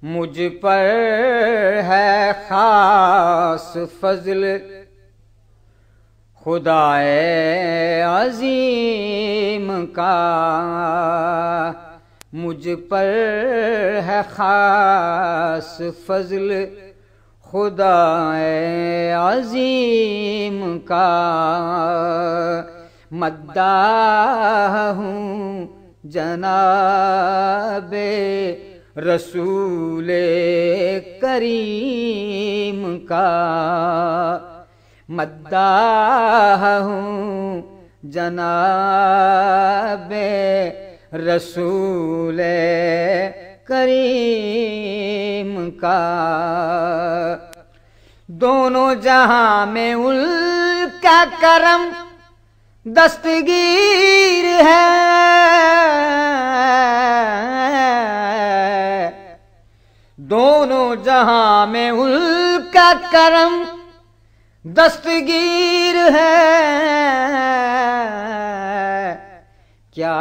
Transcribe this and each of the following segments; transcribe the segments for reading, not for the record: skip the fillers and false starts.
مجھ پر ہے خاص فضل خدائے عظیم کا، مجھ پر ہے خاص فضل خدائے عظیم کا، مداح ہوں جناب رسول کریم کا، مداح ہوں جناب رسول کریم کا، دونوں جہاں میں ان کا کرم دستگیر ہے، دونوں جہاں میں ان کا کرم دستگیر ہے، کیا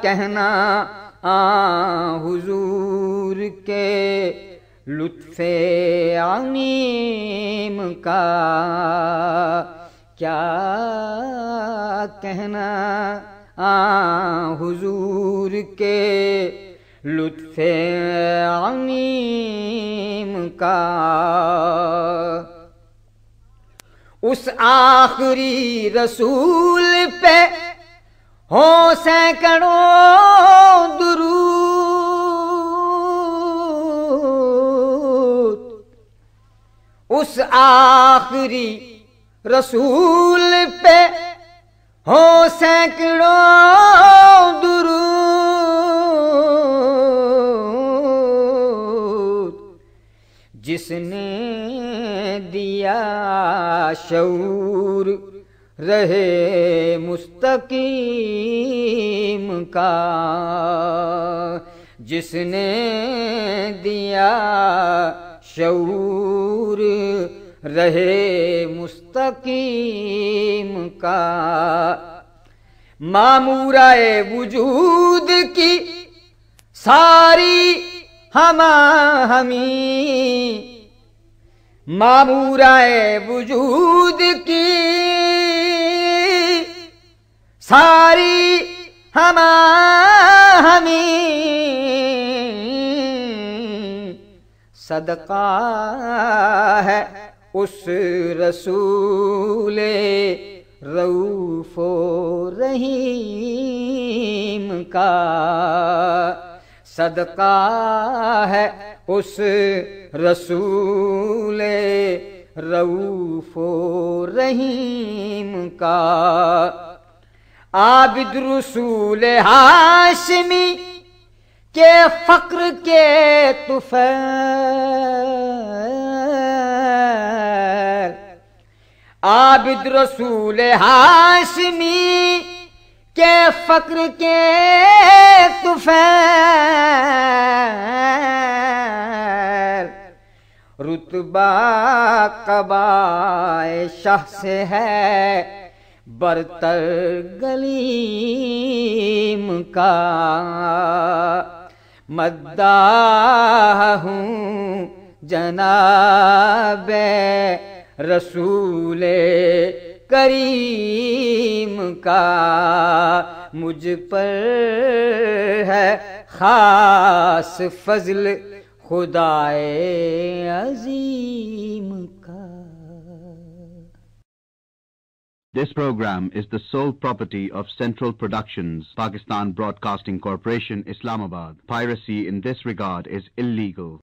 کہنا حضور کے لطف عمیم کا، کیا کہنا حضور کے لطف عمیم کا، اس آخری رسول پہ ہو سینکڑوں درود، اس آخری رسول پہ ہو سینکڑوں درود، جس نے دیا شعور رہے مستقیم کا، جس نے دیا شعور رہے مستقیم کا، معمورۂ وجود کی ساری ہماہمی، معمورۂ وجود کی ساری ہماہمی، صدقہ ہے اس رسول رؤوف و رحیم کا، صدقہ ہے اس رسول رؤوف و رحیم کا، عابد رسول ہاشمی کے فقر کے طفیل، عابد رسول ہاشمی کے فقر کے طفیل، رتبہ قبائے شاہ سے ہے برتر گلیم کا، مداح ہوں جناب رسول کریم کا، مجھ پر ہے خاص فضل خدائے عظیم کا۔ This program is the sole property of Central Productions, Pakistan Broadcasting Corporation, Islamabad. Piracy in this regard is illegal.